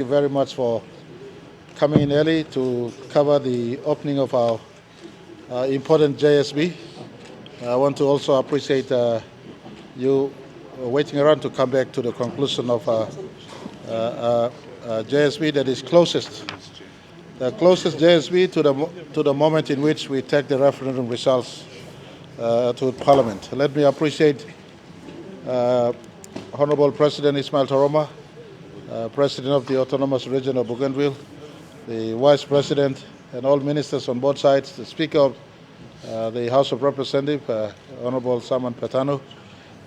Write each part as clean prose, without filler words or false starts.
Thank you very much for coming in early to cover the opening of our important JSB. I want to also appreciate you waiting around to come back to the conclusion of JSB that is the closest JSB to the moment in which we take the referendum results to Parliament. Let me appreciate Honourable President Ishmael Toroama, President of the Autonomous Region of Bougainville, the Vice President and all ministers on both sides, the Speaker of the House of Representatives, Honourable Saman Petano,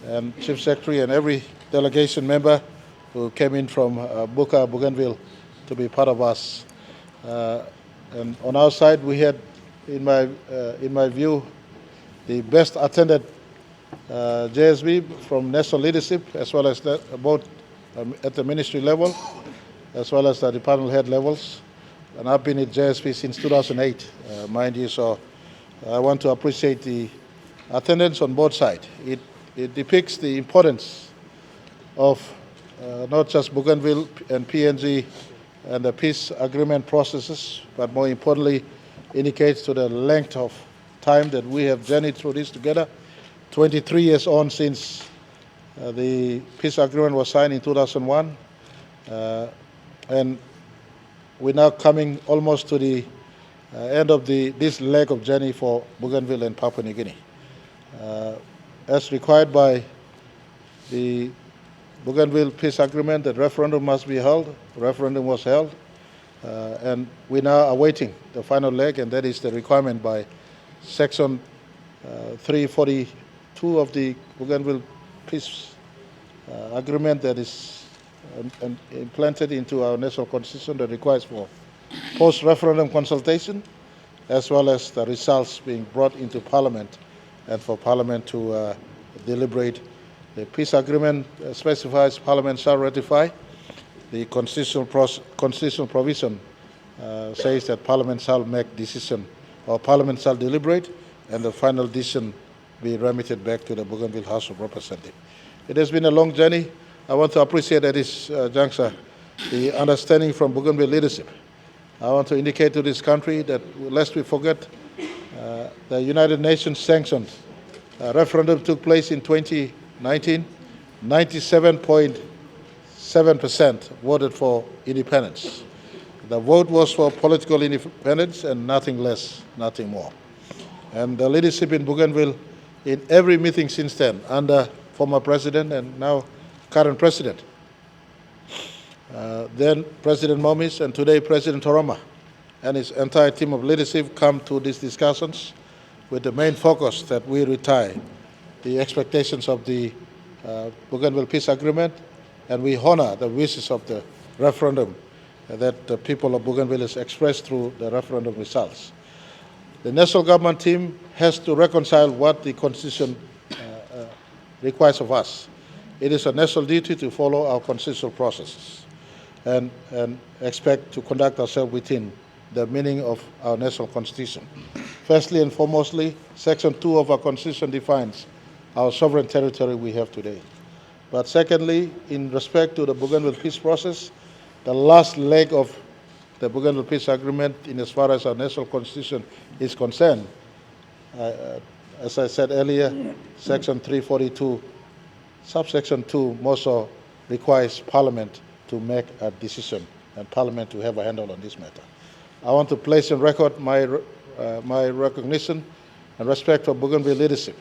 and Chief Secretary and every delegation member who came in from Bougainville to be part of us. And on our side, we had, in my view, the best attended JSB from national leadership, as well as both at the ministry level, as well as the departmental head levels. And I've been at JSB since 2008, mind you, so I want to appreciate the attendance on both sides. It depicts the importance of not just Bougainville and PNG and the peace agreement processes, but more importantly, indicates to the length of time that we have journeyed through this together. 23 years on since the peace agreement was signed in 2001, and we're now coming almost to the end of this leg of journey for Bougainville and Papua New Guinea. As required by the Bougainville peace agreement, the referendum must be held. The referendum was held, and we're now awaiting the final leg, and that is the requirement by Section 342 of the Bougainville peace agreement that is implanted into our national constitution that requires for post-referendum consultation, as well as the results being brought into Parliament and for Parliament to deliberate. The peace agreement specifies Parliament shall ratify. The constitutional provision says that Parliament shall make decision, or Parliament shall deliberate, and the final decision be remitted back to the Bougainville House of Representatives. It has been a long journey. I want to appreciate at this juncture the understanding from Bougainville leadership. I want to indicate to this country that, lest we forget, the United Nations sanctioned referendum took place in 2019. 97.7% voted for independence. The vote was for political independence and nothing less, nothing more. And the leadership in Bougainville, in every meeting since then, under former president and now current president, then President Momis and today President Toroama and his entire team of leadership come to these discussions with the main focus that we retire the expectations of the Bougainville Peace Agreement, and we honor the wishes of the referendum that the people of Bougainville has expressed through the referendum results. The national government team has to reconcile what the Constitution requires of us. It is a national duty to follow our constitutional processes and expect to conduct ourselves within the meaning of our national constitution. Firstly and foremostly, Section 2 of our constitution defines our sovereign territory we have today. But secondly, in respect to the Bougainville peace process, the last leg of the Bougainville Peace Agreement, in as far as our national constitution is concerned, as I said earlier, Section 342, subsection 2 also requires Parliament to make a decision and Parliament to have a handle on this matter. I want to place on record my recognition and respect for Bougainville leadership.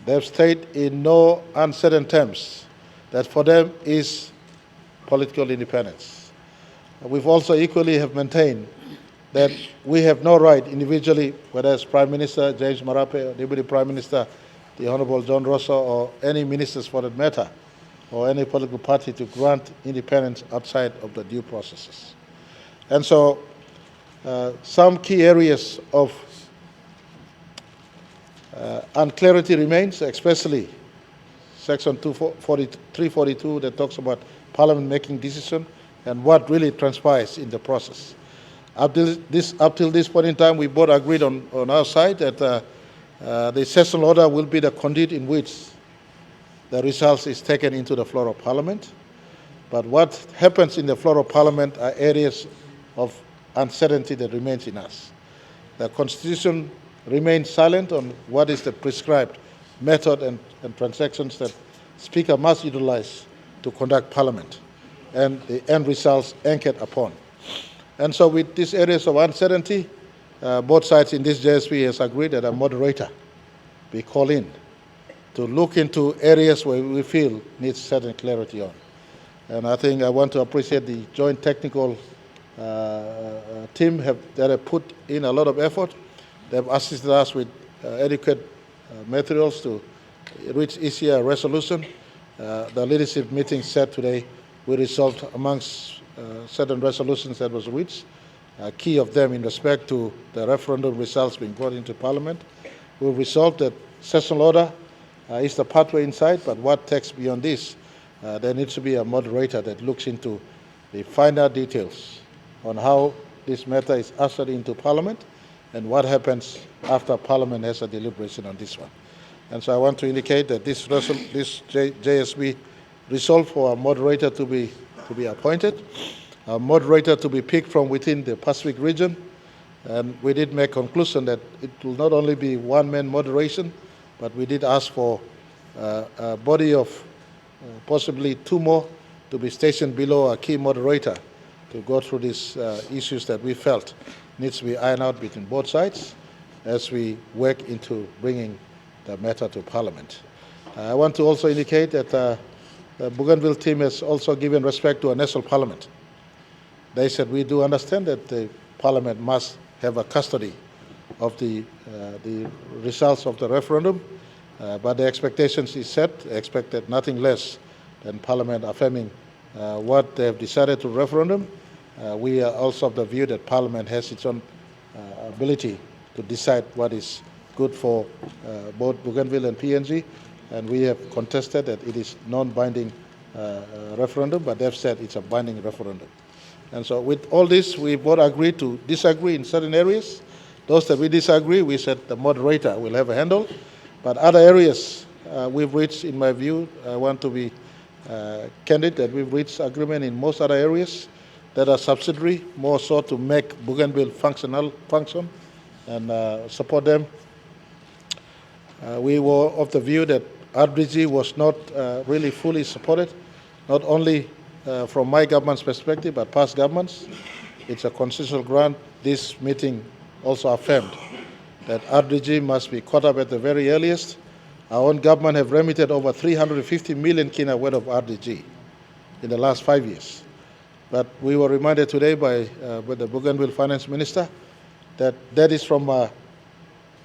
They have stated in no uncertain terms that for them is political independence. We've also equally have maintained that we have no right individually, whether it's Prime Minister James Marape or Deputy Prime Minister, the Honourable John Rossa, or any ministers for that matter, or any political party to grant independence outside of the due processes. And so some key areas of unclarity remains, especially Section 342 that talks about Parliament making decision and what really transpires in the process. Up till this point in time, we both agreed on our side that the sessional order will be the conduit in which the results is taken into the floor of Parliament. But what happens in the floor of Parliament are areas of uncertainty that remains in us. The Constitution remains silent on what is the prescribed method and transactions that Speaker must utilize to conduct Parliament, and the end results anchored upon. And so with these areas of uncertainty, both sides in this JSB has agreed that a moderator be called in to look into areas where we feel needs certain clarity on. And I think I want to appreciate the joint technical team that have put in a lot of effort. They have assisted us with adequate materials to reach easier resolution. The leadership meeting said today we resolved amongst certain resolutions that was reached, key of them in respect to the referendum results being brought into Parliament. We've resolved that sessional order is the pathway inside, but what takes beyond this? There needs to be a moderator that looks into the finer details on how this matter is ushered into Parliament and what happens after Parliament has a deliberation on this one. And so I want to indicate that this JSB resolved for a moderator to be appointed, a moderator to be picked from within the Pacific region, and we did make conclusion that it will not only be one-man moderation, but we did ask for a body of possibly two more to be stationed below a key moderator to go through these issues that we felt needs to be ironed out between both sides as we work into bringing the matter to Parliament. I want to also indicate that the Bougainville team has also given respect to a national Parliament. They said we do understand that the Parliament must have a custody of the results of the referendum, but the expectations is set, expected nothing less than Parliament affirming what they have decided to referendum. We are also of the view that Parliament has its own ability to decide what is good for both Bougainville and PNG, and we have contested that it is non-binding referendum, but they've said it's a binding referendum. And so with all this, we both agreed to disagree in certain areas. Those that we disagree, we said the moderator will have a handle, but other areas we've reached, in my view, I want to be candid that we've reached agreement in most other areas that are subsidiary, more so to make Bougainville function and support them. We were of the view that RDG was not really fully supported, not only from my government's perspective, but past governments. It's a constitutional grant. This meeting also affirmed that RDG must be caught up at the very earliest. Our own government have remitted over 350 million kina worth of RDG in the last 5 years. But we were reminded today by the Bougainville Finance Minister that that is from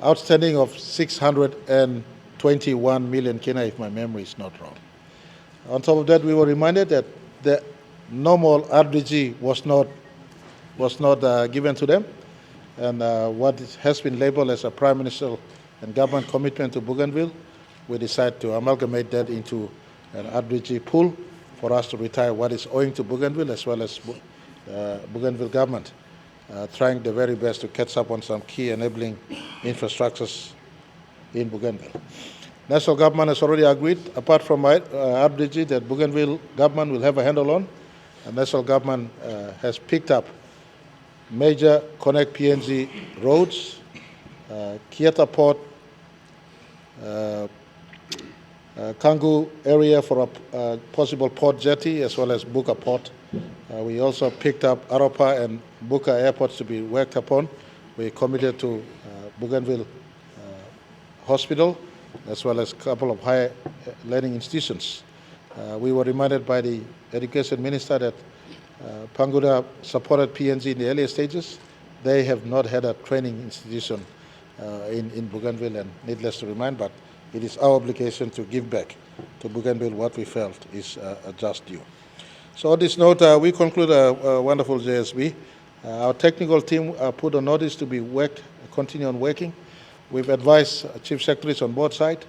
outstanding of 621 million kina, if my memory is not wrong. On top of that, we were reminded that the normal RDG was not given to them, and what has been labeled as a Prime Minister and government commitment to Bougainville, we decided to amalgamate that into an RDG pool for us to retire what is owing to Bougainville as well as Bougainville government, trying the very best to catch up on some key enabling infrastructures in Bougainville. National government has already agreed, apart from RDG, that Bougainville government will have a handle on. And national government has picked up major Connect PNG roads, Kieta Port, Kangu area for a possible port jetty, as well as Buka Port. We also picked up Aropa and Buka airports to be worked upon. We committed to Bougainville Hospital, as well as a couple of higher learning institutions. We were reminded by the Education Minister that Panguda supported PNG in the earlier stages. They have not had a training institution in Bougainville, and needless to remind, but it is our obligation to give back to Bougainville what we felt is a just due. So on this note, we conclude a wonderful JSB. Our technical team put on notice to be continue on working. We've advised Chief Secretaries on both sides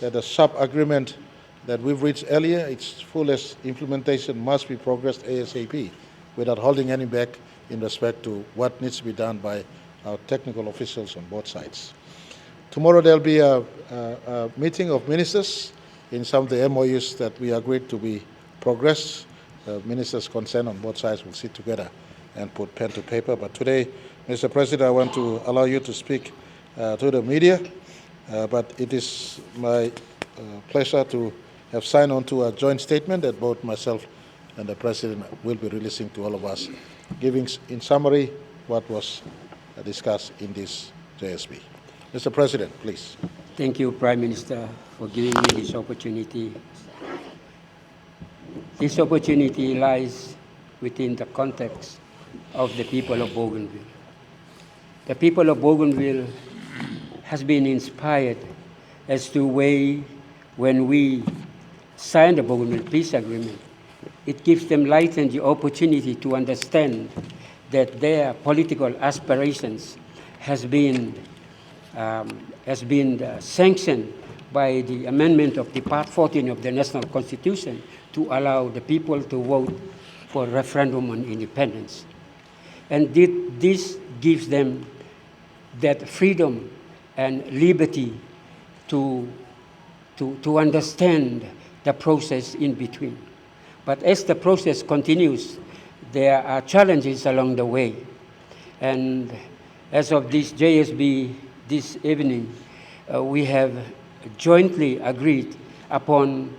that the sub-agreement that we've reached earlier, its fullest implementation must be progressed ASAP without holding any back in respect to what needs to be done by our technical officials on both sides. Tomorrow there'll be a meeting of ministers in some of the MOUs that we agreed to be progressed. ministers concerned on both sides will sit together and put pen to paper. But today, Mr. President, I want to allow you to speak to the media, but it is my pleasure to have signed on to a joint statement that both myself and the President will be releasing to all of us, giving in summary what was discussed in this JSB. Mr. President, please. Thank you, Prime Minister, for giving me this opportunity. This opportunity lies within the context of the people of Bougainville. The people of Bougainville has been inspired as to when we signed the Bougainville Peace Agreement. It gives them light and the opportunity to understand that their political aspirations has been sanctioned by the amendment of the Part 14 of the National Constitution to allow the people to vote for referendum on independence. And this gives them that freedom and liberty to understand the process in between. But as the process continues, there are challenges along the way. And as of this JSB this evening, we have jointly agreed upon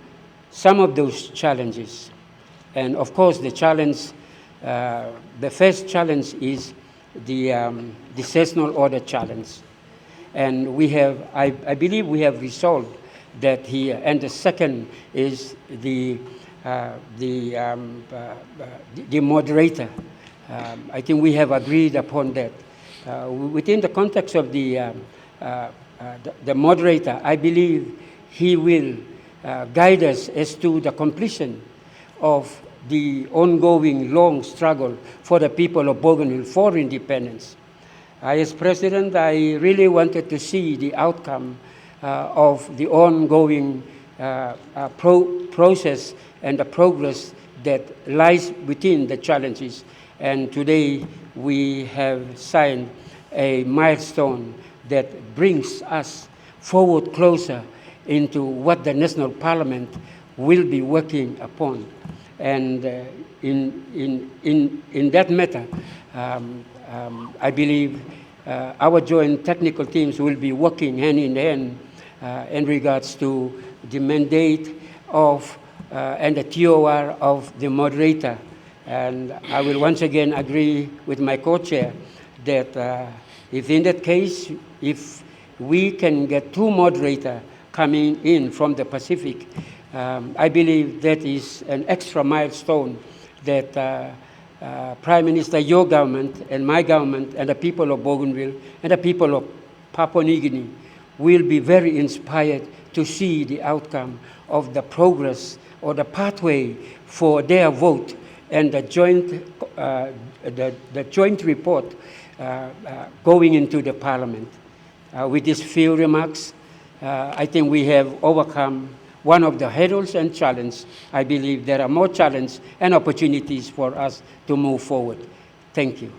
some of those challenges. And of course, the first challenge is the seasonal order challenge. And we have, I believe we have resolved that here. And the second is the moderator. I think we have agreed upon that. Within the context of the moderator, I believe he will guide us as to the completion of the ongoing long struggle for the people of Bougainville for independence. As President, I really wanted to see the outcome of the ongoing process and the progress that lies within the challenges. And today we have signed a milestone that brings us forward closer into what the National Parliament will be working upon. And in that matter, I believe our joint technical teams will be working hand in hand in regards to the mandate of and the TOR of the moderator. And I will once again agree with my co-chair that if in that case, if we can get two moderators coming in from the Pacific, I believe that is an extra milestone that Prime Minister, your government and my government and the people of Bougainville and the people of Papua New Guinea will be very inspired to see the outcome of the progress or the pathway for their vote and the joint report going into the Parliament. With these few remarks, I think we have overcome one of the hurdles and challenges. I believe there are more challenges and opportunities for us to move forward. Thank you.